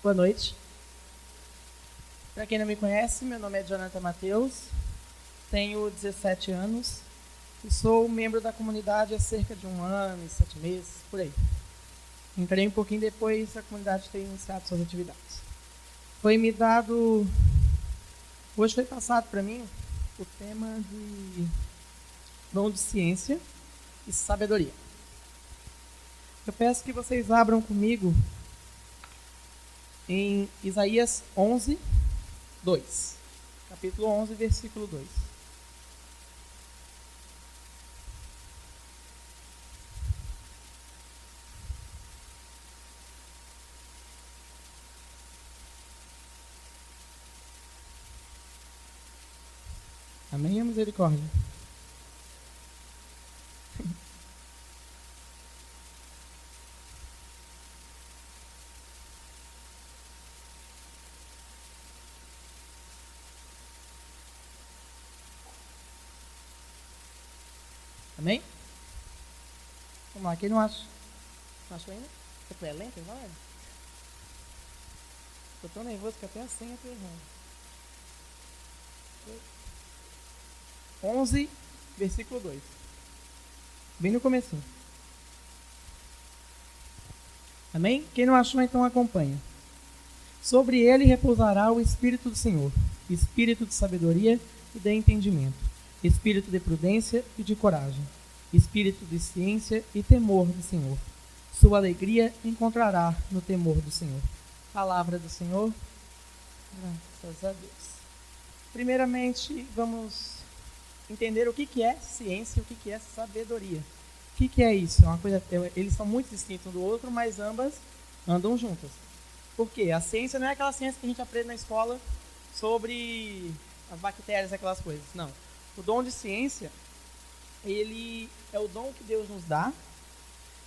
Boa noite. Para quem não me conhece, meu nome é Jonathan Matheus, tenho 17 anos e sou membro da comunidade há cerca de 1 ano e 7 meses, por aí. Entrei um pouquinho depois da comunidade ter iniciado suas atividades. Hoje foi passado para mim o tema de dom de ciência e sabedoria. Eu peço que vocês abram comigo em Isaías 11, 2. Capítulo 11, versículo 2. Amém, misericórdia. Amém? Vamos lá, quem não acha? Não achou ainda? Você é lento, vai? Estou tão nervoso que até a senha está errando. 11, versículo 2. Bem no comecinho. Amém? Quem não achou, então acompanha. Sobre ele repousará o Espírito do Senhor, Espírito de sabedoria e de entendimento, Espírito de prudência e de coragem, Espírito de ciência e temor do Senhor. Sua alegria encontrará no temor do Senhor. Palavra do Senhor. Graças a Deus. Primeiramente, vamos entender o que é ciência e o que é sabedoria. O que é isso? É uma coisa, eles são muito distintos um do outro, mas ambas andam juntas. Por quê? A ciência não é aquela ciência que a gente aprende na escola sobre as bactérias, aquelas coisas. Não. O dom de ciência, ele é o dom que Deus nos dá.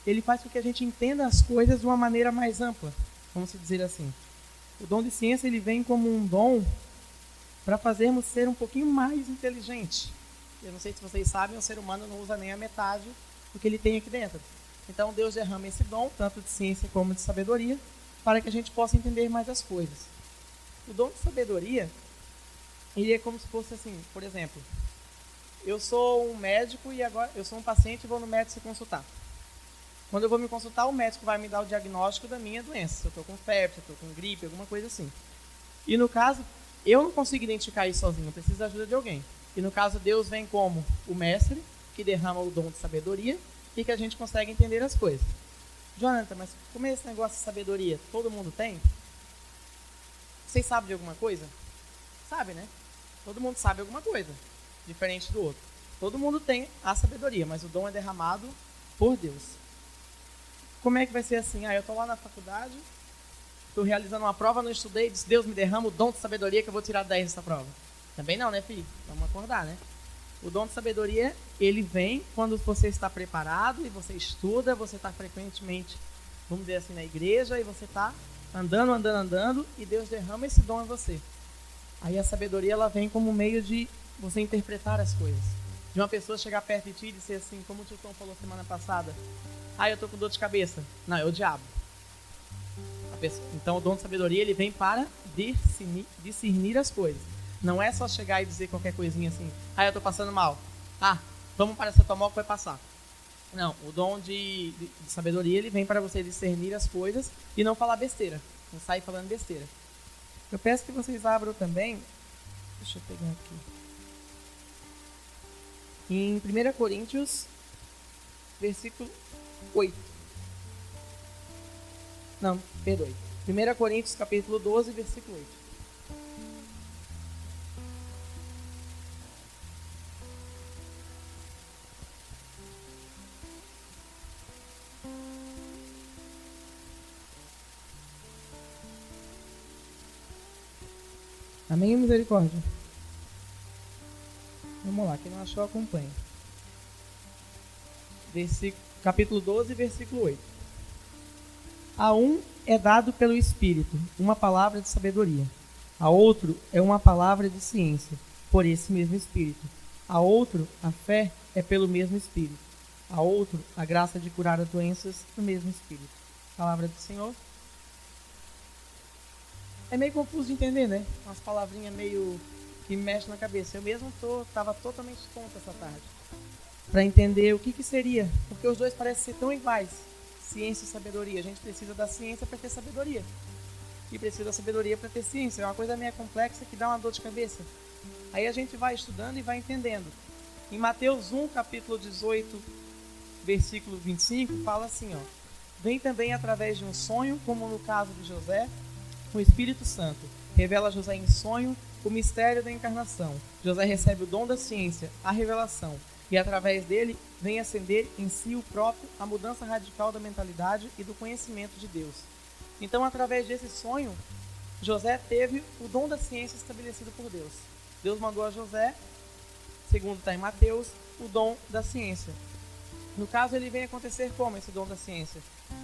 Ele faz com que a gente entenda as coisas de uma maneira mais ampla, vamos dizer assim. O dom de ciência, ele vem como um dom para fazermos ser um pouquinho mais inteligente. Eu não sei se vocês sabem, o ser humano não usa nem a metade do que ele tem aqui dentro. Então Deus derrama esse dom, tanto de ciência como de sabedoria, para que a gente possa entender mais as coisas. O dom de sabedoria, ele é como se fosse assim, por exemplo, eu sou um médico e agora eu sou um paciente e vou no médico se consultar. Quando eu vou me consultar, o médico vai me dar o diagnóstico da minha doença, se eu estou com febre, se eu estou com gripe, alguma coisa assim. E no caso, eu não consigo identificar isso sozinho, eu preciso da ajuda de alguém. E no caso, Deus vem como o mestre, que derrama o dom de sabedoria e que a gente consegue entender as coisas. Jonathan, mas como é esse negócio de sabedoria? Todo mundo tem? Vocês sabem de alguma coisa? Sabe, né? Todo mundo sabe alguma coisa, diferente do outro. Todo mundo tem a sabedoria, mas o dom é derramado por Deus. Como é que vai ser assim? Eu estou lá na faculdade, estou realizando uma prova, não estudei, diz Deus me derrama o dom de sabedoria que eu vou tirar 10 nessa prova. Também não, né, filho? Vamos acordar, né? O dom de sabedoria, ele vem quando você está preparado e você estuda, você está frequentemente, vamos dizer assim, na igreja e você está andando e Deus derrama esse dom em você. Aí a sabedoria, ela vem como meio de você interpretar as coisas. De uma pessoa chegar perto de ti e dizer assim, como o tio Tom falou semana passada, eu estou com dor de cabeça. Não, é o diabo. Então o dom de sabedoria, ele vem para discernir as coisas. Não é só chegar e dizer qualquer coisinha assim, eu estou passando mal. Vamos para essa tomol que vai passar. Não, o dom de sabedoria, ele vem para você discernir as coisas e não falar besteira. Não sair falando besteira. Eu peço que vocês abram também, deixa eu pegar aqui, em 1 Coríntios, versículo 8. Não, perdoe. 1 Coríntios, capítulo 12, versículo 8. Amém, misericórdia? Vamos lá, quem não achou, acompanha. Capítulo 12, versículo 8. A um é dado pelo Espírito uma palavra de sabedoria. A outro é uma palavra de ciência, por esse mesmo Espírito. A outro, a fé é pelo mesmo Espírito. A outro, a graça de curar as doenças do mesmo Espírito. Palavra do Senhor. é meio confuso de entender, né? Umas palavrinhas meio que mexem na cabeça. Eu mesmo estava totalmente tonto essa tarde para entender o que seria, porque os dois parecem ser tão iguais, ciência e sabedoria. A gente precisa da ciência para ter sabedoria e precisa da sabedoria para ter ciência. É uma coisa meio complexa que dá uma dor de cabeça. Aí a gente vai estudando e vai entendendo. Em Mateus 1, capítulo 18, versículo 25, fala assim, ó: vem também através de um sonho, como no caso de José, o Espírito Santo revela a José em sonho o mistério da encarnação. José recebe o dom da ciência, a revelação, e através dele vem acender em si o próprio a mudança radical da mentalidade e do conhecimento de Deus. Então, através desse sonho, José teve o dom da ciência estabelecido por Deus. Deus mandou a José, segundo está em Mateus, o dom da ciência. No caso, ele vem acontecer como esse dom da ciência?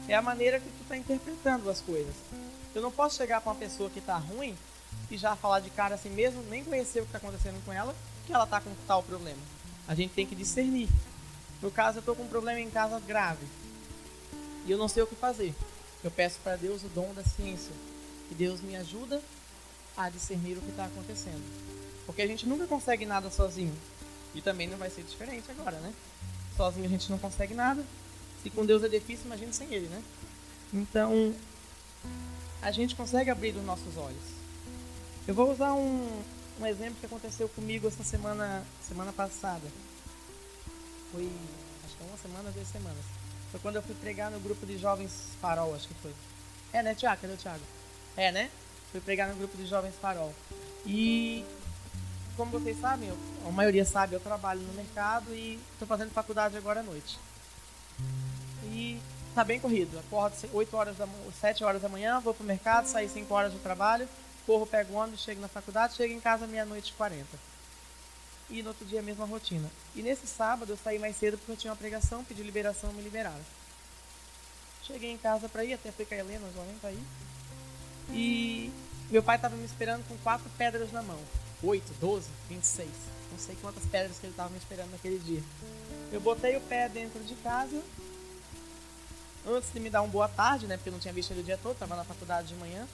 É a maneira que tu está interpretando as coisas. Eu não posso chegar para uma pessoa que está ruim e já falar de cara assim mesmo, nem conhecer o que está acontecendo com ela, que ela está com tal problema. A gente tem que discernir. No caso, eu estou com um problema em casa grave e eu não sei o que fazer. Eu peço para Deus o dom da ciência, e Deus me ajuda a discernir o que está acontecendo. Porque a gente nunca consegue nada sozinho. E também não vai ser diferente agora, né? Sozinho a gente não consegue nada. Se com Deus é difícil, imagine sem Ele, né? Então, a gente consegue abrir os nossos olhos. Eu vou usar um exemplo que aconteceu comigo essa semana passada. Foi, acho que 1 semana, 2 semanas. Foi quando eu fui pregar no grupo de jovens Farol, acho que foi. É, né, Tiago? Cadê o Tiago? É, né? Fui pregar no grupo de jovens Farol. E, como vocês sabem, a maioria sabe, eu trabalho no mercado e estou fazendo faculdade agora à noite. E tá bem corrido. Acordo 7 horas da manhã, vou pro mercado, saio 5 horas do trabalho, corro, pego o ônibus, chego na faculdade, chego em casa meia-noite e 40. E no outro dia a mesma rotina. E nesse sábado eu saí mais cedo porque eu tinha uma pregação, pedi liberação, me liberaram. Cheguei em casa para ir, até fui com a Helena, já nem para ir. E meu pai estava me esperando com 4 pedras na mão. 8, 12, 26. Não sei quantas pedras que ele estava me esperando naquele dia. Eu botei o pé dentro de casa. Antes de me dar uma boa tarde, né? Porque eu não tinha visto ele o dia todo, estava na faculdade de manhã.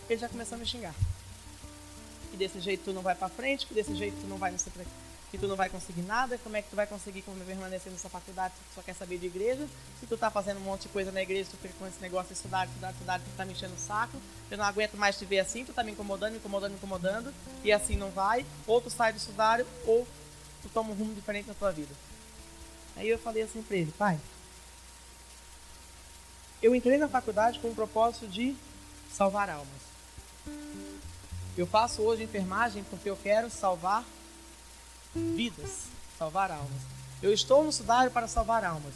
Ele já começou a me xingar. Que desse jeito tu não vai pra frente, que desse jeito tu não vai, que tu não vai conseguir nada, como é que tu vai conseguir permanecer nessa faculdade se tu só quer saber de igreja, se tu tá fazendo um monte de coisa na igreja, tu fica com esse negócio de estudar, tu tá me enchendo o saco, eu não aguento mais te ver assim, tu tá me incomodando, e assim não vai, ou tu sai do estudário, ou tu toma um rumo diferente na tua vida. Aí eu falei assim pra ele: pai, eu entrei na faculdade com o propósito de salvar almas. Eu faço hoje enfermagem porque eu quero salvar vidas, salvar almas. Eu estou no estudário para salvar almas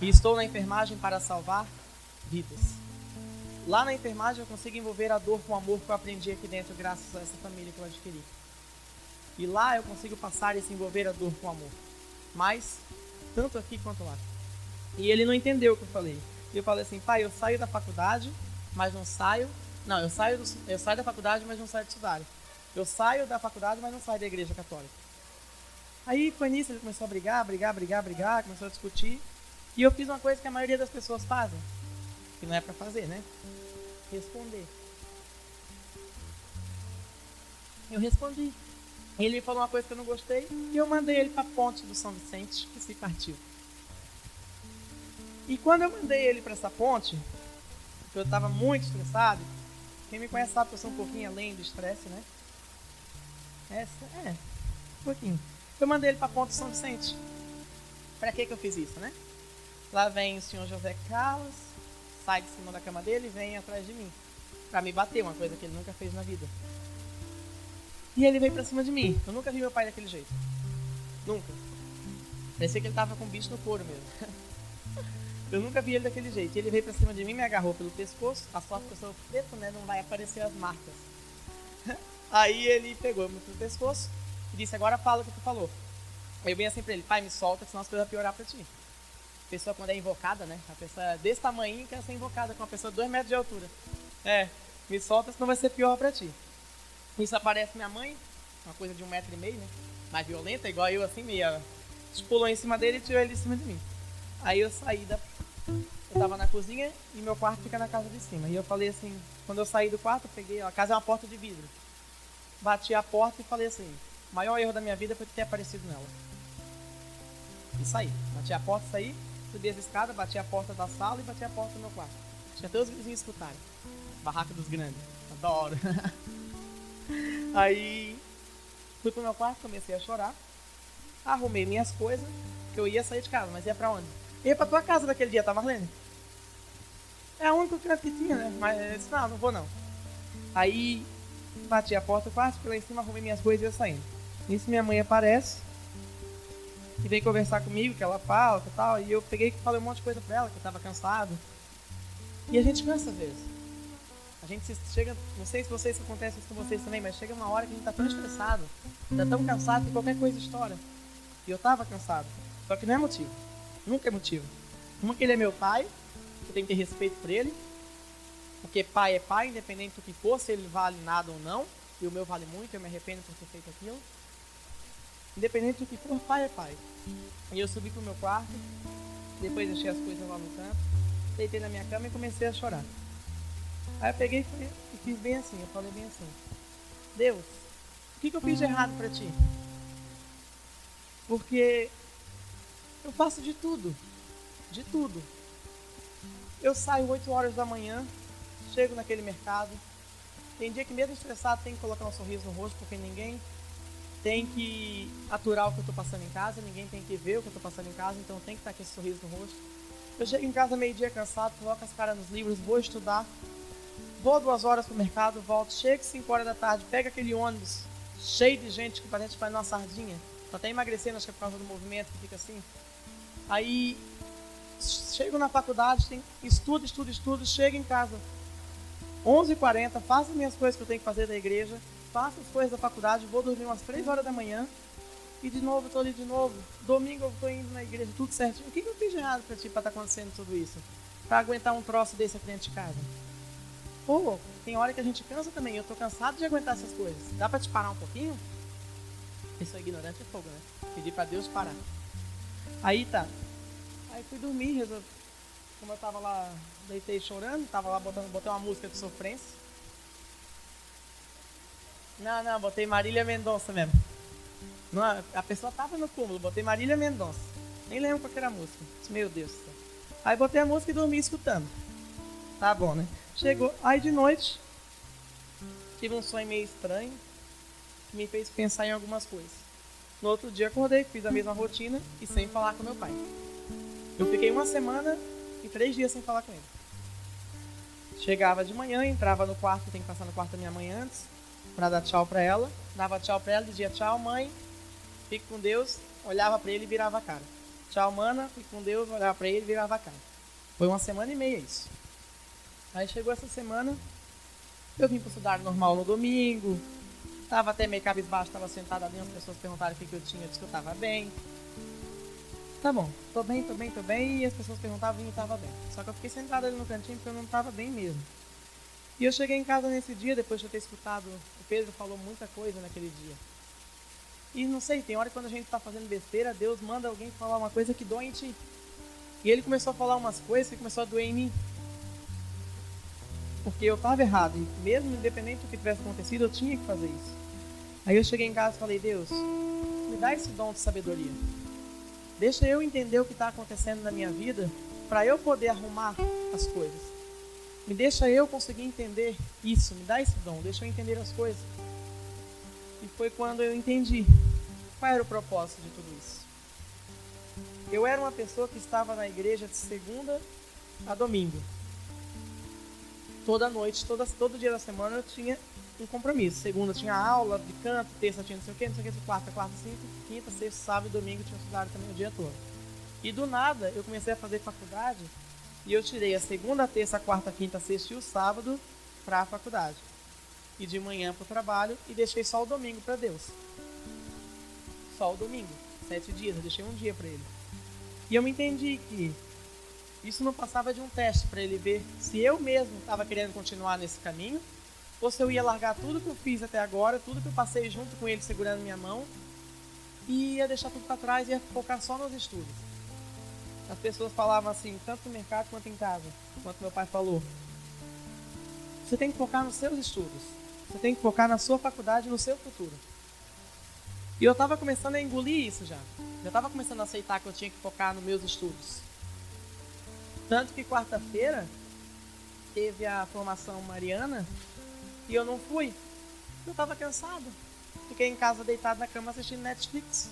e estou na enfermagem para salvar vidas. Lá na enfermagem eu consigo envolver a dor com o amor que eu aprendi aqui dentro graças a essa família que eu adquiri. E lá eu consigo passar e se envolver a dor com amor. Mas, tanto aqui quanto lá. E ele não entendeu o que eu falei. Eu falei assim: pai, eu saio da faculdade, mas não saio. Não, eu saio da faculdade, mas não saio do estudário. Eu saio da faculdade, mas não saio da igreja católica. Aí foi nisso, ele começou a brigar, começou a discutir. E eu fiz uma coisa que a maioria das pessoas fazem, que não é pra fazer, né? Responder. Eu respondi. Ele me falou uma coisa que eu não gostei e eu mandei ele pra ponte do São Vicente, que se partiu. E quando eu mandei ele para essa ponte, porque eu estava muito estressado, quem me conhece sabe que eu sou um pouquinho além do estresse, né? Um pouquinho. Eu mandei ele para a ponte do São Vicente. Para que eu fiz isso, né? Lá vem o senhor José Carlos, sai de cima da cama dele e vem atrás de mim, para me bater, uma coisa que ele nunca fez na vida. E ele veio para cima de mim. Eu nunca vi meu pai daquele jeito. Nunca. Parecia que ele estava com um bicho no couro mesmo. Eu nunca vi ele daquele jeito. Ele veio pra cima de mim, me agarrou pelo pescoço. A sorte que eu sou preto, né? Não vai aparecer as marcas. Aí ele pegou-me pelo pescoço e disse: agora fala o que tu falou. Aí eu bem assim pra ele: pai, me solta, senão as coisas vão piorar pra ti. A pessoa, quando é invocada, né? A pessoa desse tamanho quer ser invocada com uma pessoa de 2 metros de altura. Me solta, senão vai ser pior pra ti. Isso aparece minha mãe, uma coisa de 1,5 metro, né? Mais violenta, igual eu, assim, meia. Pulou em cima dele e tirou ele de cima de mim. Aí eu saí eu tava na cozinha e meu quarto fica na casa de cima. E eu falei assim, quando eu saí do quarto, eu peguei, a casa é uma porta de vidro. Bati a porta e falei assim, o maior erro da minha vida foi ter aparecido nela. E saí. Bati a porta, saí, subi as escadas, bati a porta da sala e bati a porta do meu quarto. Tinha até os vizinhos escutarem. Barraca dos grandes. Adoro. Aí fui pro meu quarto, comecei a chorar. Arrumei minhas coisas, que eu ia sair de casa, mas ia pra onde? Ia pra tua casa daquele dia, tá, Marlene? É o único canto que tinha, né? Mas eu disse, não vou não. Aí bati a porta do quarto, fui lá em cima, arrumei minhas coisas e ia saindo. Nisso minha mãe aparece e veio conversar comigo, que ela fala e tal. E eu peguei e falei um monte de coisa pra ela, que eu tava cansado. E a gente cansa às vezes. A gente chega, não sei se vocês acontece isso com vocês também, mas chega uma hora que a gente tá tão estressado, tá tão cansado que qualquer coisa estoura. E eu tava cansado. Só que não é motivo. Nunca é motivo. Uma que ele é meu pai, eu tenho que ter respeito por ele. Porque pai é pai, independente do que for, se ele vale nada ou não. E o meu vale muito, eu me arrependo por ter feito aquilo. Independente do que for, pai é pai. E eu subi pro meu quarto, depois deixei as coisas lá no canto, deitei na minha cama e comecei a chorar. Aí eu peguei e fiz bem assim, eu falei bem assim, Deus, o que eu fiz de errado pra ti? Porque eu faço de tudo, de tudo. Eu saio 8 horas da manhã, chego naquele mercado, tem dia que mesmo estressado tem que colocar um sorriso no rosto, porque ninguém tem que aturar o que eu tô passando em casa, ninguém tem que ver o que eu tô passando em casa, então tem que estar com esse sorriso no rosto. Eu chego em casa meio-dia cansado, coloco as caras nos livros, vou estudar, vou 2 horas pro mercado, volto, chego 5 horas da tarde, pego aquele ônibus cheio de gente que parece que vai numa sardinha, tô até emagrecendo, acho que é por causa do movimento que fica assim. Aí chego na faculdade, estudo, chego em casa 11h40, faço as minhas coisas que eu tenho que fazer da igreja, faço as coisas da faculdade, vou dormir umas 3 horas da manhã e de novo eu tô ali de novo. Domingo eu tô indo na igreja, tudo certinho. O que eu fiz de errado pra ti pra estar acontecendo tudo isso? Pra aguentar um troço desse aqui dentro de casa? Pô, tem hora que a gente cansa também, eu tô cansado de aguentar essas coisas. Dá pra te parar um pouquinho? Isso é ignorante é fogo, né? Pedir pra Deus parar. Aí tá. Aí fui dormir, resolvi. Como eu tava lá, deitei chorando, tava lá botei uma música de sofrência. Não, botei Marília Mendonça mesmo. Não, a pessoa tava no cúmulo, botei Marília Mendonça. Nem lembro qual que era a música. Meu Deus do céu. Aí botei a música e dormi escutando. Tá bom, né? Chegou, aí de noite, tive um sonho meio estranho, que me fez pensar em algumas coisas. No outro dia acordei, fiz a mesma rotina e sem falar com meu pai. Eu fiquei 1 semana e 3 dias sem falar com ele. Chegava de manhã, entrava no quarto, tem que passar no quarto da minha mãe antes, pra dar tchau pra ela. Dava tchau pra ela, dizia tchau mãe, fique com Deus, olhava pra ele e virava a cara. Tchau mana, fique com Deus, olhava pra ele e virava a cara. Foi 1 semana e meia isso. Aí chegou essa semana, eu vim pro estudar normal no domingo, tava até meio cabisbaixo, tava sentado ali, as pessoas perguntaram o que eu tinha, eu disse que eu tava bem. Tá bom, tô bem, e as pessoas perguntavam e eu tava bem. Só que eu fiquei sentado ali no cantinho porque eu não tava bem mesmo. E eu cheguei em casa nesse dia, depois de eu ter escutado, o Pedro falou muita coisa naquele dia. E não sei, tem hora que quando a gente tá fazendo besteira, Deus manda alguém falar uma coisa que dói em ti. E ele começou a falar umas coisas que começou a doer em mim. Porque eu tava errado, e mesmo independente do que tivesse acontecido, eu tinha que fazer isso. Aí eu cheguei em casa e falei, Deus, me dá esse dom de sabedoria. Deixa eu entender o que está acontecendo na minha vida para eu poder arrumar as coisas. Me deixa eu conseguir entender isso, me dá esse dom, deixa eu entender as coisas. E foi quando eu entendi qual era o propósito de tudo isso. Eu era uma pessoa que estava na igreja de segunda a domingo. Toda noite, todo dia da semana eu tinha um compromisso. Segunda tinha aula de canto, terça tinha não sei o que, quarta, cinco, quinta, sexta, sábado e domingo tinha estudado também o dia todo. E do nada eu comecei a fazer faculdade e eu tirei a segunda, a terça, a quarta, a quinta, a sexta e o sábado para a faculdade. E de manhã para o trabalho e deixei só o domingo para Deus. Só o domingo, 7 dias, eu deixei um dia para ele. E eu me entendi que isso não passava de um teste para ele ver se eu mesmo estava querendo continuar nesse caminho ou se eu ia largar tudo que eu fiz até agora, tudo que eu passei junto com ele segurando minha mão e ia deixar tudo para trás e ia focar só nos estudos. as pessoas falavam assim, tanto no mercado quanto em casa, quanto meu pai falou. Você tem que focar nos seus estudos. Você tem que focar na sua faculdade, no seu futuro. E eu estava começando a engolir isso já. Já estava começando a aceitar que eu tinha que focar nos meus estudos. Tanto que quarta-feira teve a formação mariana e eu não fui. Eu estava cansado. Fiquei em casa deitado na cama assistindo Netflix.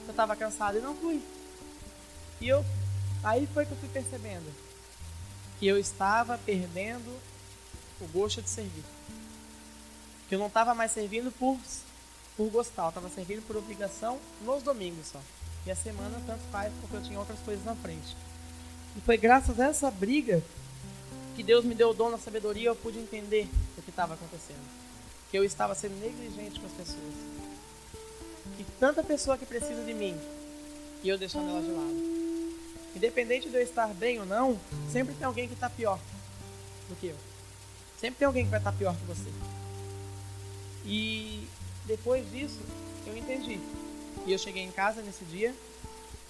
Eu estava cansado e não fui. Aí foi que eu fui percebendo que eu estava perdendo o gosto de servir. Que eu não estava mais servindo por gostar, eu estava servindo por obrigação nos domingos só. E a semana tanto faz porque eu tinha outras coisas na frente. E foi graças a essa briga que Deus me deu o dom da sabedoria e eu pude entender o que estava acontecendo. Que eu estava sendo negligente com as pessoas. E tanta pessoa que precisa de mim e eu deixando ela de lado. Independente de eu estar bem ou não, sempre tem alguém que está pior do que eu. Sempre tem alguém que vai estar pior que você. E depois disso, eu entendi. E eu cheguei em casa nesse dia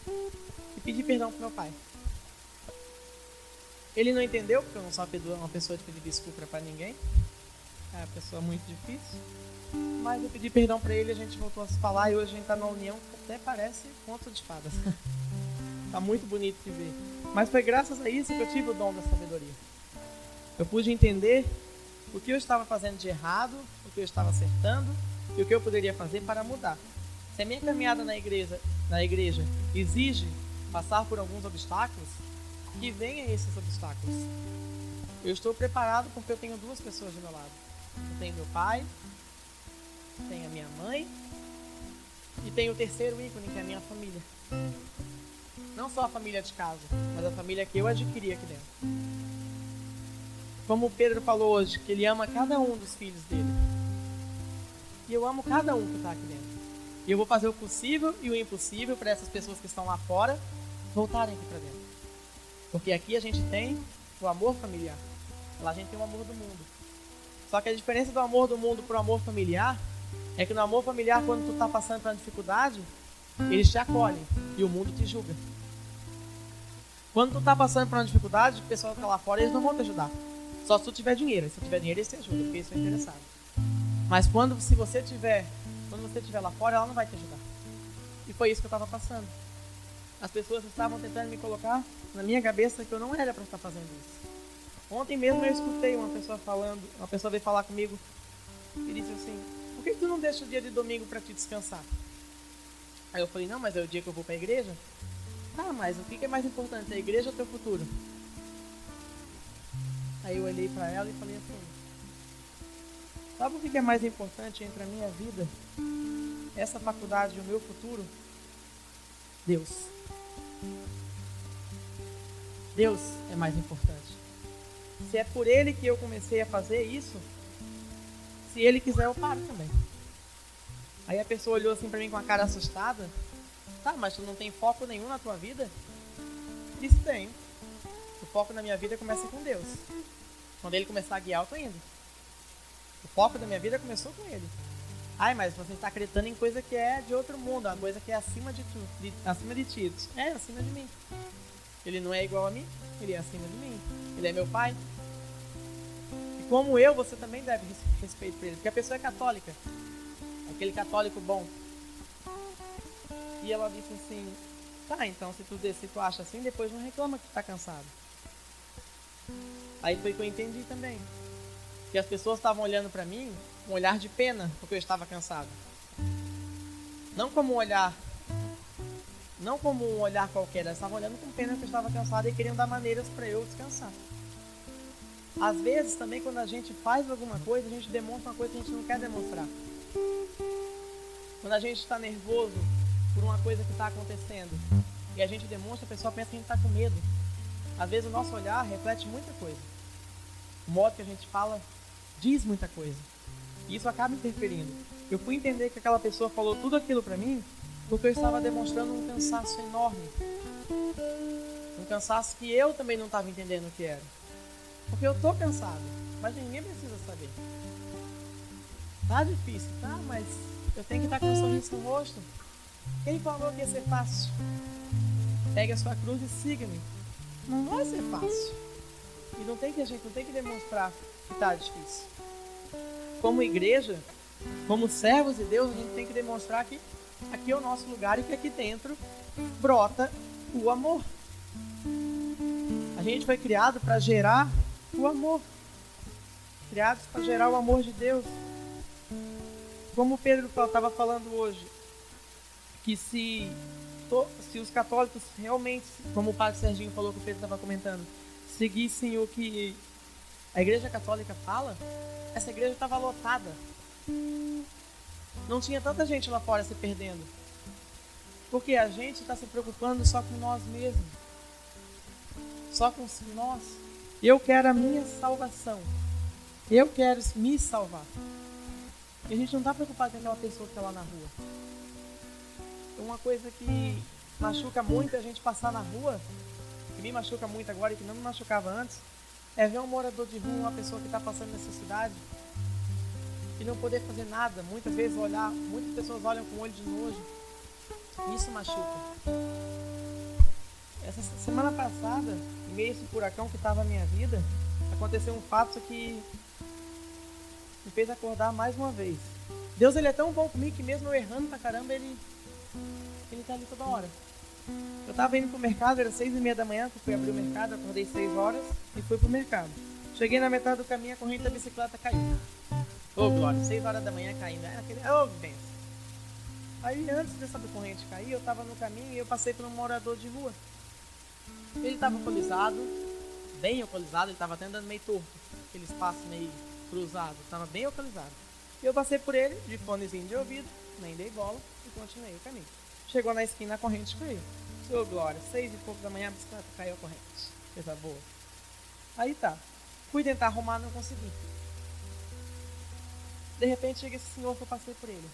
e pedi perdão pro meu pai. Ele não entendeu, porque eu não sou uma pessoa de pedir desculpa para ninguém. É uma pessoa muito difícil. Mas eu pedi perdão para ele, a gente voltou a se falar e hoje a gente está numa união que até parece conto de fadas. Tá muito bonito de ver. Mas foi graças a isso que eu tive o dom da sabedoria. Eu pude entender o que eu estava fazendo de errado, o que eu estava acertando e o que eu poderia fazer para mudar. Se a minha caminhada na igreja exige passar por alguns obstáculos, que venham esses obstáculos. Eu estou preparado porque eu tenho duas pessoas do meu lado. Eu tenho meu pai, tenho a minha mãe e tenho o terceiro ícone, que é a minha família. Não só a família de casa, mas a família que eu adquiri aqui dentro. Como o Pedro falou hoje, que ele ama cada um dos filhos dele. E eu amo cada um que está aqui dentro. E eu vou fazer o possível e o impossível para essas pessoas que estão lá fora voltarem aqui para dentro. Porque aqui a gente tem o amor familiar. Lá a gente tem o amor do mundo. Só que a diferença do amor do mundo para o amor familiar é que no amor familiar, quando tu está passando por uma dificuldade, eles te acolhem e o mundo te julga. Quando tu está passando por uma dificuldade, o pessoal que está lá fora, eles não vão te ajudar. Só se tu tiver dinheiro. Se tu tiver dinheiro, eles te ajudam, porque eles são interessados. Mas quando você estiver lá fora, ela não vai te ajudar. E foi isso que eu estava passando. As pessoas estavam tentando me colocar na minha cabeça que eu não era para estar fazendo isso. Ontem mesmo eu escutei uma pessoa veio falar comigo e disse assim: por que tu não deixa o dia de domingo para te descansar? Aí eu falei: não, mas é o dia que eu vou para a igreja. Ah, mas o que é mais importante, a igreja ou o teu futuro? Aí eu olhei para ela e falei assim: sabe o que é mais importante entre a minha vida, essa faculdade e o meu futuro? Deus. Deus é mais importante. Se é por Ele que eu comecei a fazer isso, se Ele quiser eu paro também. Aí a pessoa olhou assim para mim com a cara assustada. Tá, mas tu não tem foco nenhum na tua vida? Eu disse: tenho. O foco na minha vida começa com Deus. Quando Ele começar a guiar, eu tô indo. O foco da minha vida começou com Ele. Ai, mas você está acreditando em coisa que é de outro mundo, uma coisa que é acima de tu, acima de ti. É acima de mim. Ele não é igual a mim, Ele é acima de mim. Ele é meu pai. E como eu, você também deve respeito por Ele. Porque a pessoa é católica. Aquele católico bom. E ela disse assim: tá, então se tu acha assim, depois não reclama que tá cansado. Aí foi que eu entendi também. Que as pessoas estavam olhando para mim com um olhar de pena, porque eu estava cansado. Não como um olhar qualquer, elas estavam olhando com pena que eu estava cansado e queriam dar maneiras para eu descansar. Às vezes também quando a gente faz alguma coisa, a gente demonstra uma coisa que a gente não quer demonstrar. Quando a gente está nervoso por uma coisa que está acontecendo e a gente demonstra, a pessoa pensa que a gente está com medo. Às vezes o nosso olhar reflete muita coisa. O modo que a gente fala diz muita coisa. E isso acaba interferindo. Eu fui entender que aquela pessoa falou tudo aquilo para mim porque eu estava demonstrando um cansaço enorme. Um cansaço que eu também não estava entendendo o que era. Porque eu estou cansado, mas ninguém precisa saber. Tá difícil, tá? Mas eu tenho que estar com um sorriso no rosto. Quem falou que ia ser fácil? pegue a sua cruz e siga-me. Não vai ser fácil. E a gente não tem que demonstrar que está difícil. Como igreja, como servos de Deus, a gente tem que demonstrar que aqui é o nosso lugar e que aqui dentro brota o amor. A gente foi criado para gerar o amor. Criados para gerar o amor de Deus. Como o Pedro estava falando hoje, que se os católicos realmente, como o padre Serginho falou que o Pedro estava comentando, seguissem o que a Igreja Católica fala, essa igreja estava lotada. Não tinha tanta gente lá fora se perdendo. Porque a gente está se preocupando só com nós mesmos. Só com nós. Eu quero a minha salvação. Eu quero me salvar. E a gente não está preocupado com aquela pessoa que está lá na rua. Uma coisa que machuca muito a gente passar na rua, que me machuca muito agora e que não me machucava antes, é ver um morador de rua, uma pessoa que está passando necessidade e não poder fazer nada. Muitas vezes muitas pessoas olham com olho de nojo. Isso machuca. Essa semana passada, em meio a esse furacão que estava na minha vida, aconteceu um fato que me fez acordar mais uma vez. Deus, ele é tão bom comigo que mesmo eu errando pra caramba, ele tá ali toda hora. Eu tava indo pro mercado, era 6:30 da manhã, que eu fui abrir o mercado, acordei 6 horas e fui pro mercado. Cheguei na metade do caminho, a corrente da bicicleta caiu. Ô, glória, 6 horas da manhã caindo, era aquele, bênção. Aí antes dessa corrente cair, eu tava no caminho e eu passei por um morador de rua. Ele tava alcoolizado, bem alcoolizado, ele tava até andando meio torto, aquele espaço meio cruzado, tava bem alcoolizado. E eu passei por ele, de fonezinho de ouvido, nem dei bola e continuei o caminho. Chegou na esquina, a corrente caiu. Senhor glória, 6 e pouco da manhã, a bicicleta caiu a corrente. Coisa boa. Aí tá. Fui tentar arrumar, não consegui. De repente chega esse senhor que eu passei por ele.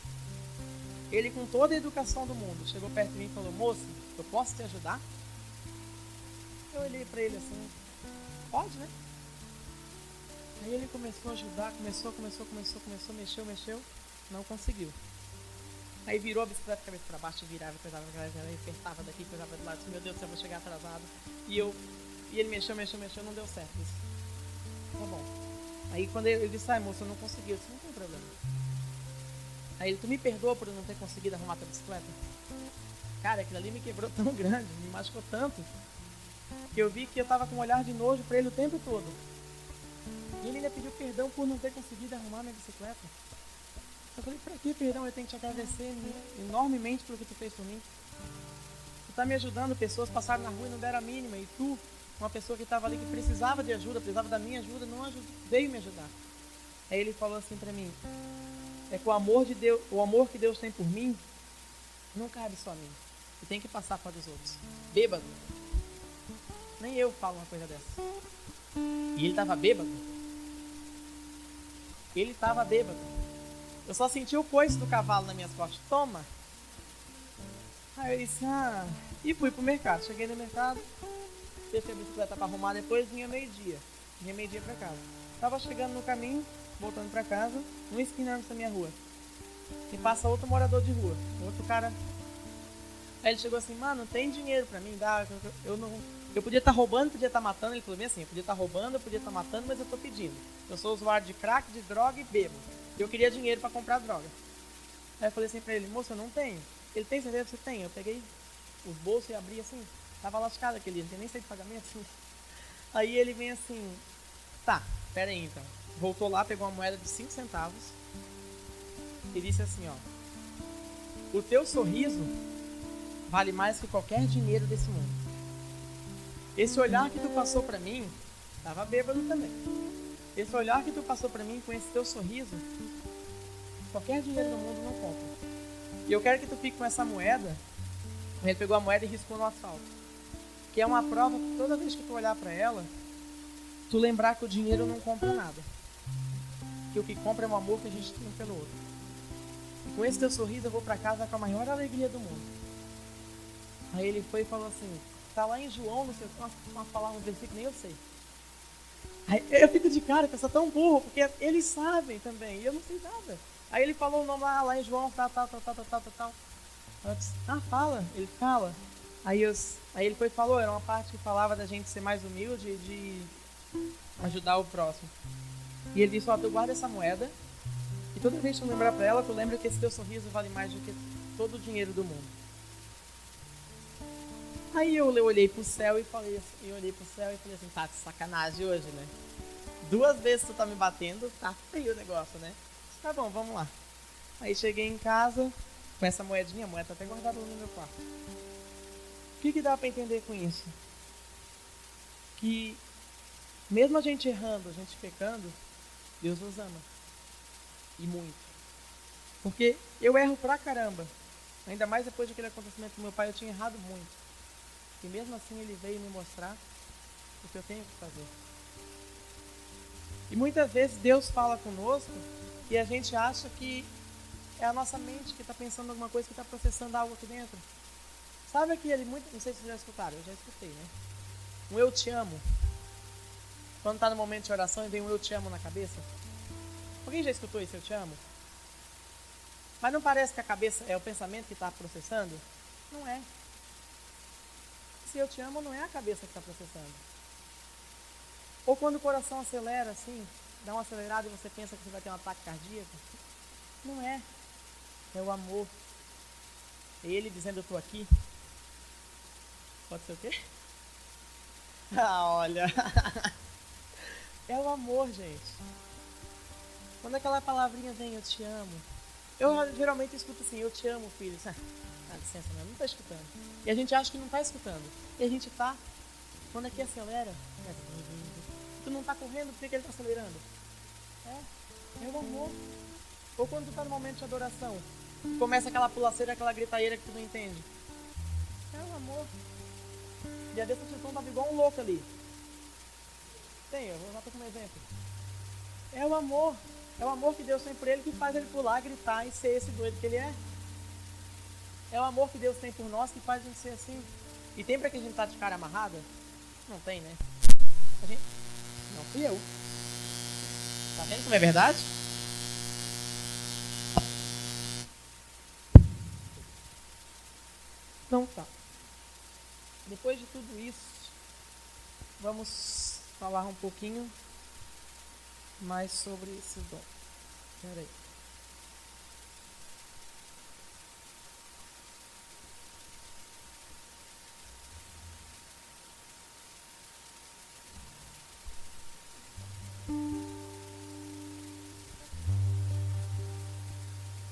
Ele, com toda a educação do mundo, chegou perto de mim e falou: moço, eu posso te ajudar? Eu olhei pra ele assim: pode, né? Aí ele começou a ajudar, começou, mexeu, não conseguiu. Aí virou a bicicleta de cabeça para baixo, virava, coisava, apertava daqui, coisava do lado, disse: meu Deus do céu, eu vou chegar atrasado. E ele mexeu, não deu certo. Disse: tá bom. Aí quando ele disse: ai moço, eu não consegui, eu disse: não tem problema. Aí ele: tu me perdoa por eu não ter conseguido arrumar tua bicicleta? Cara, aquilo ali me quebrou tão grande, me machucou tanto, que eu vi que eu tava com um olhar de nojo para ele o tempo todo. E ele ainda pediu perdão por não ter conseguido arrumar minha bicicleta. Eu falei: pra que perdão? Eu tenho que te agradecer enormemente pelo que tu fez por mim. Tu tá me ajudando, pessoas passaram na rua e não deram a mínima. E tu, uma pessoa que estava ali que precisava de ajuda, precisava da minha ajuda, veio me ajudar. Aí ele falou assim pra mim: é que o amor de Deus, o amor que Deus tem por mim, não cabe só a mim. E tem que passar para os outros. Bêbado. Nem eu falo uma coisa dessa. E ele estava bêbado. Eu só senti o coice do cavalo nas minhas costas. Toma! Aí eu disse: e fui pro mercado. Cheguei no mercado, deixei a bicicleta para arrumar, depois vinha meio-dia. Vinha meio-dia para casa. Tava chegando no caminho, voltando para casa, uma esquina nessa minha rua. E passa outro morador de rua, outro cara. Aí ele chegou assim: mano, tem dinheiro pra mim? Dá, eu podia estar roubando, podia estar matando. Ele falou bem assim: eu podia estar roubando, eu podia estar matando, mas eu tô pedindo. Eu sou usuário de crack, de droga e bebo. Eu queria dinheiro pra comprar droga. Aí eu falei assim pra ele: moço, eu não tenho. Ele: tem certeza que você tem? Eu peguei os bolsos e abri assim. Tava lascado aquele dia, não tinha nem saído de pagamento. Aí ele vem assim: tá, pera aí então. Voltou lá, pegou uma moeda de 5 centavos e disse assim: ó, o teu sorriso vale mais que qualquer dinheiro desse mundo. Esse olhar que tu passou pra mim, tava bêbado também. Esse olhar que tu passou pra mim com esse teu sorriso, qualquer dinheiro do mundo não compra. E eu quero que tu fique com essa moeda. Ele pegou a moeda e riscou no asfalto. Que é uma prova que toda vez que tu olhar pra ela, tu lembrar que o dinheiro não compra nada. Que o que compra é o amor que a gente tem pelo outro. E com esse teu sorriso eu vou pra casa com a maior alegria do mundo. Aí ele foi e falou assim: tá lá em João, não sei uma palavra, um versículo, nem eu sei. Aí eu fico de cara, que eu sou tão burro, porque eles sabem também, e eu não sei nada. Aí ele falou o nome lá em João, tal. Eu disse: fala. Ele: fala. Aí ele foi e falou, era uma parte que falava da gente ser mais humilde e de ajudar o próximo. E ele disse, tu guarda essa moeda e toda vez que tu lembrar pra ela, tu lembra que esse teu sorriso vale mais do que todo o dinheiro do mundo. Aí eu olhei pro céu e falei assim, tá de sacanagem hoje, né? 2 vezes tu tá me batendo, tá feio o negócio, né? Tá bom, vamos lá. Aí cheguei em casa com essa moedinha, a moeda tá até guardada no meu quarto. O que dá pra entender com isso? Que mesmo a gente errando, a gente pecando, Deus nos ama. E muito. Porque eu erro pra caramba. Ainda mais depois daquele acontecimento com meu pai, eu tinha errado muito. E mesmo assim ele veio me mostrar o que eu tenho que fazer. E muitas vezes Deus fala conosco e a gente acha que é a nossa mente que está pensando alguma coisa, que está processando algo aqui dentro. Sabe aquele, não sei se vocês já escutaram, eu já escutei, né? Um eu te amo. Quando está no momento de oração e vem um eu te amo na cabeça. Alguém já escutou esse eu te amo? Mas não parece que a cabeça é o pensamento que está processando? Não é. Se eu te amo, não é a cabeça que está processando. Ou quando o coração acelera assim, dá uma acelerada e você pensa que você vai ter um ataque cardíaco. Não é. É o amor. É ele dizendo, eu tô aqui. Pode ser o quê? Ah, olha. É o amor, gente. Quando aquela palavrinha vem, eu te amo. Eu geralmente escuto assim, eu te amo, filho. Dá licença, não tá escutando. E a gente acha que não tá escutando. E a gente tá. Quando aqui acelera, tu não tá correndo, por que ele tá acelerando? É o amor. Ou quando tu tá no momento de adoração, começa aquela pulaceira, aquela gritaeira que tu não entende. É o amor. E a vezes tu tava igual um louco ali. Eu vou usar como exemplo. É o amor. É o amor que Deus tem por ele que faz ele pular, gritar e ser esse doido que ele é. É o amor que Deus tem por nós que faz a gente ser assim. E tem pra que a gente tá de cara amarrada? Não tem, né? A gente... Não fui eu. Tá vendo como é verdade? Então tá. Depois de tudo isso, vamos falar um pouquinho mais sobre esse dom. Espera aí.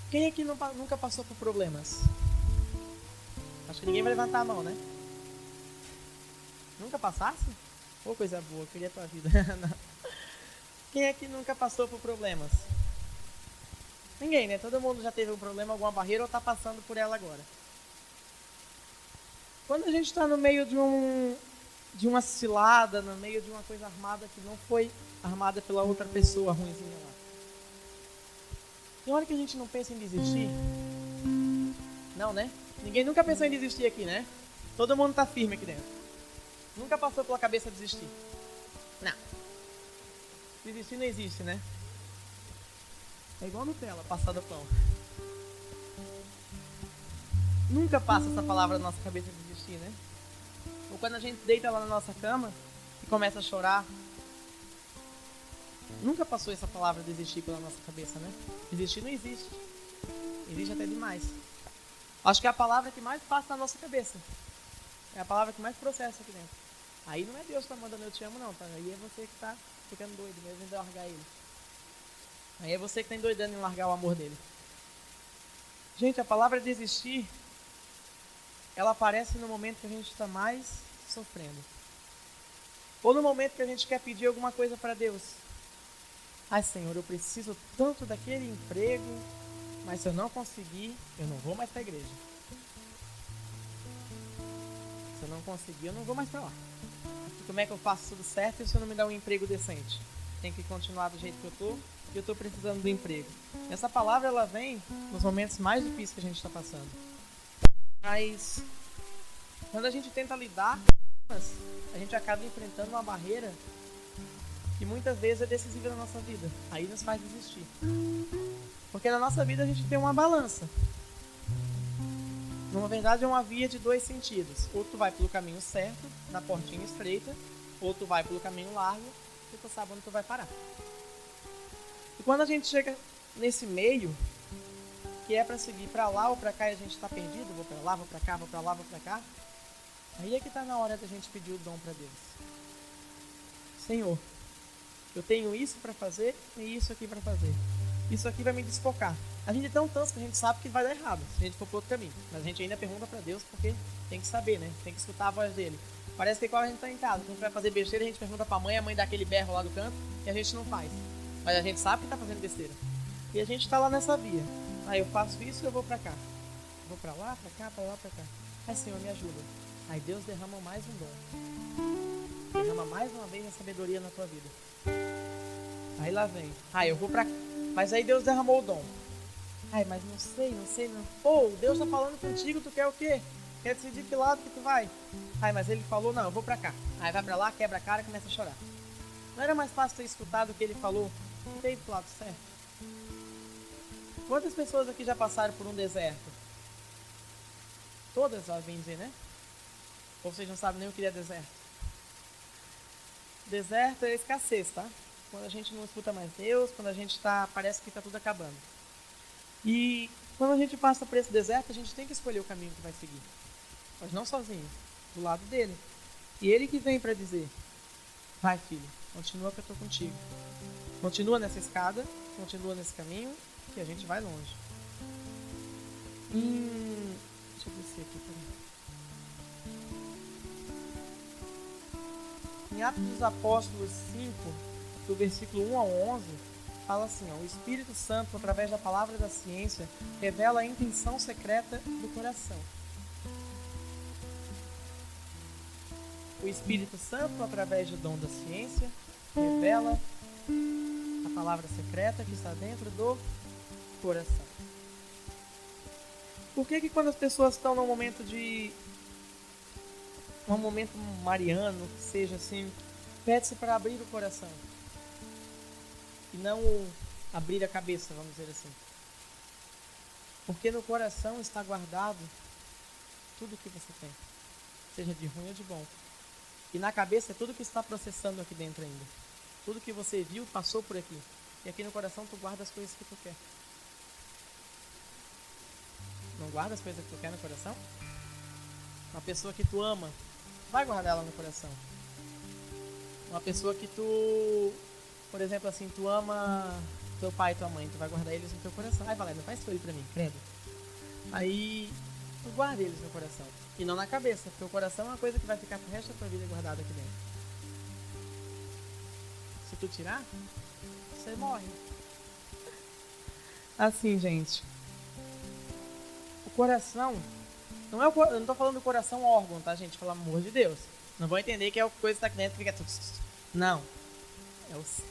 Quem aqui nunca passou por problemas? Acho que ninguém vai levantar a mão, né? Nunca passasse? Ô, coisa boa, eu queria a tua vida. Quem aqui nunca passou por problemas? Ninguém, né? Todo mundo já teve um problema, alguma barreira ou tá passando por ela agora. Quando a gente está no meio de uma cilada, no meio de uma coisa armada que não foi armada pela outra pessoa ruimzinha lá. Tem hora que a gente não pensa em desistir? Não, né? Ninguém nunca pensou em desistir aqui, né? Todo mundo tá firme aqui dentro. Nunca passou pela cabeça desistir. Não. Desistir não existe, né? É igual Nutella, passada pão. Nunca passa essa palavra na nossa cabeça desistir, né? Ou quando a gente deita lá na nossa cama e começa a chorar. Nunca passou essa palavra desistir pela nossa cabeça, né? Desistir não existe. Existe até demais. Acho que é a palavra que mais passa na nossa cabeça. É a palavra que mais processa aqui dentro. Aí não é Deus que tá mandando eu te amo, não, tá? Aí é você que tá ficando doido mesmo de largar ele. Aí é você que tá endoidando em largar o amor dele. Gente, a palavra desistir, ela aparece no momento que a gente está mais sofrendo. Ou no momento que a gente quer pedir alguma coisa para Deus. Ai, Senhor, eu preciso tanto daquele emprego, mas se eu não conseguir, eu não vou mais para a igreja. Se eu não conseguir, eu não vou mais para lá. E como é que eu faço tudo certo se eu não me dá um emprego decente? Tem que continuar do jeito que eu tô, e eu tô precisando do emprego. Essa palavra, ela vem nos momentos mais difíceis que a gente está passando. Mas quando a gente tenta lidar com elas, a gente acaba enfrentando uma barreira que muitas vezes é decisiva na nossa vida. Aí nos faz desistir. Porque na nossa vida a gente tem uma balança. Na verdade, é uma via de dois sentidos. Ou tu vai pelo caminho certo, na portinha estreita, ou tu vai pelo caminho largo, e tu sabe onde tu vai parar. E quando a gente chega nesse meio, que é para seguir para lá ou para cá e a gente está perdido, vou para lá, vou para cá, vou para lá, vou para cá, aí é que está na hora da gente pedir o dom para Deus. Senhor, eu tenho isso para fazer e isso aqui para fazer. Isso aqui vai me desfocar. A gente é tão tanso que a gente sabe que vai dar errado se a gente for para outro caminho. Mas a gente ainda pergunta para Deus porque tem que saber, né? Tem que escutar a voz dele. Parece que quando a gente está em casa, a gente vai fazer besteira, a gente pergunta para a mãe dá aquele berro lá do canto e a gente não faz. Mas a gente sabe que está fazendo besteira. E a gente está lá nessa via. Aí eu faço isso e eu vou para cá. Vou para lá, para cá, para lá, para cá. Ai, Senhor, me ajuda. Aí Deus derrama mais um dom. Derrama mais uma vez a sabedoria na tua vida. Aí lá vem. Eu vou para cá. Mas aí Deus derramou o dom. Mas não sei. Não. Pô, Deus tá falando contigo, tu quer o quê? Quer decidir que lado que tu vai? Mas ele falou, não, eu vou pra cá. Aí vai pra lá, quebra a cara e começa a chorar. Não era mais fácil ter escutado o que ele falou e ter ido pro lado certo? Quantas pessoas aqui já passaram por um deserto? Todas, ó, vem dizer, né? Ou vocês não sabem nem o que é deserto? Deserto é escassez, tá? Quando a gente não escuta mais Deus, quando a gente parece que está tudo acabando. E quando a gente passa por esse deserto, a gente tem que escolher o caminho que vai seguir. Mas não sozinho, do lado dele. E ele que vem para dizer, vai filho, continua que eu estou contigo. Continua nessa escada, continua nesse caminho, que a gente vai longe. Deixa eu descer aqui, peraí. Em Atos dos Apóstolos 5, do versículo 1 ao 11, fala assim, o Espírito Santo, através da palavra da ciência, revela a intenção secreta do coração. O Espírito Santo, através do dom da ciência, revela a palavra secreta que está dentro do coração. Por que quando as pessoas estão num momento um momento mariano, que seja assim, pede-se para abrir o coração e não abrir a cabeça, vamos dizer assim? Porque no coração está guardado tudo que você tem, seja de ruim ou de bom. E na cabeça é tudo que está processando aqui dentro ainda. Tudo que você viu, passou por aqui. E aqui no coração tu guarda as coisas que tu quer. Não guarda as coisas que tu quer no coração? Uma pessoa que tu ama, vai guardar ela no coração. Uma pessoa que tu, por exemplo assim, tu ama teu pai e tua mãe, tu vai guardar eles no teu coração. Valéria, faz isso aí pra mim, credo. Aí tu guarda eles no coração. E não na cabeça, porque o coração é uma coisa que vai ficar pro resto da tua vida guardada aqui dentro. Se tu tirar, você morre. Assim, gente, o coração não é eu não tô falando do coração órgão, tá, gente? Pelo amor de Deus. Não vão entender que é a coisa que tá aqui dentro que fica... Não.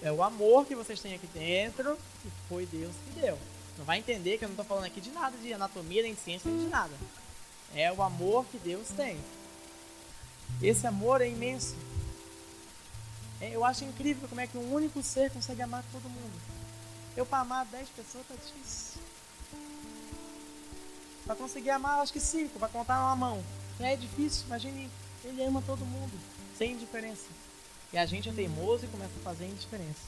É o amor que vocês têm aqui dentro e foi Deus que deu. Não vai entender que eu não tô falando aqui de nada de anatomia, nem de ciência, nem de nada. É o amor que Deus tem. Esse amor é imenso. Eu acho incrível como é que um único ser consegue amar todo mundo. Eu para amar 10 pessoas tá difícil. Para conseguir amar, acho que 5, vai contar numa mão. É difícil, imagine, ele ama todo mundo, sem indiferença. E a gente é teimoso e começa a fazer indiferença.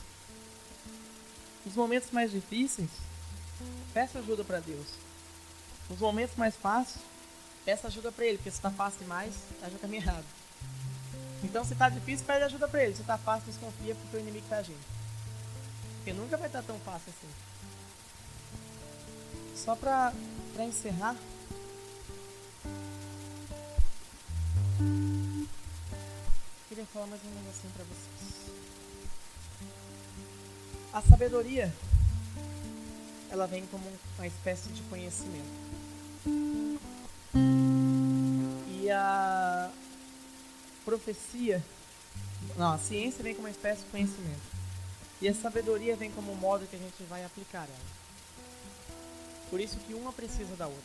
Nos momentos mais difíceis, peça ajuda para Deus. Nos momentos mais fáceis, peça ajuda para Ele, porque se está fácil demais, está no caminho errado. Então, se está difícil, pede ajuda para Ele. Se está fácil, desconfia porque o inimigo está agindo. Porque nunca vai estar tão fácil assim. Só para encerrar, queria falar mais um negocinho para vocês. A sabedoria, ela vem como uma espécie de conhecimento. E a profecia, a ciência vem como uma espécie de conhecimento. E a sabedoria vem como um modo que a gente vai aplicar ela. Por isso que uma precisa da outra.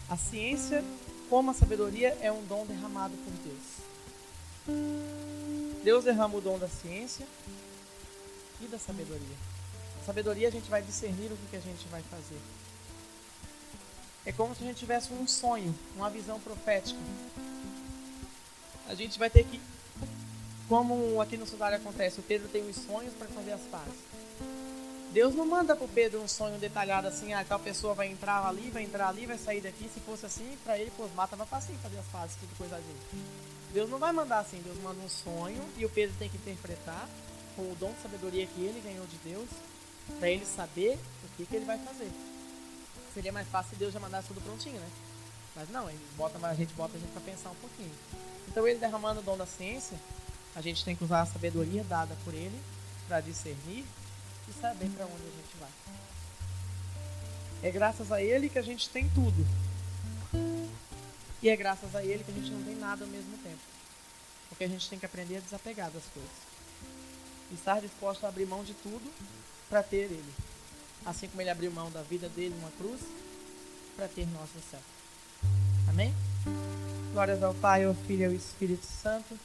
A ciência, como a sabedoria, é um dom derramado por Deus. Deus derrama o dom da ciência e da sabedoria. A sabedoria a gente vai discernir o que a gente vai fazer. É como se a gente tivesse um sonho, uma visão profética. A gente vai ter que, como aqui no Sudário acontece, o Pedro tem os sonhos para fazer as pazes. Deus não manda para o Pedro um sonho detalhado assim, tal pessoa vai entrar ali, vai sair daqui. Se fosse assim, para ele, pô, mata vai fácil fazer as pazes, tudo coisadinho. Deus não vai mandar assim, Deus manda um sonho e o Pedro tem que interpretar com o dom de sabedoria que ele ganhou de Deus, para ele saber o que ele vai fazer. Seria mais fácil se Deus já mandasse tudo prontinho, né? Mas não, a gente bota a gente para pensar um pouquinho. Então ele derramando o dom da ciência, a gente tem que usar a sabedoria dada por ele para discernir e saber para onde a gente vai. É graças a ele que a gente tem tudo. E é graças a ele que a gente não tem nada ao mesmo tempo. Porque a gente tem que aprender a desapegar das coisas. E estar disposto a abrir mão de tudo para ter ele. Assim como ele abriu mão da vida dele numa cruz para ter nosso céu. Amém? Glórias ao Pai, ao Filho e ao Espírito Santo.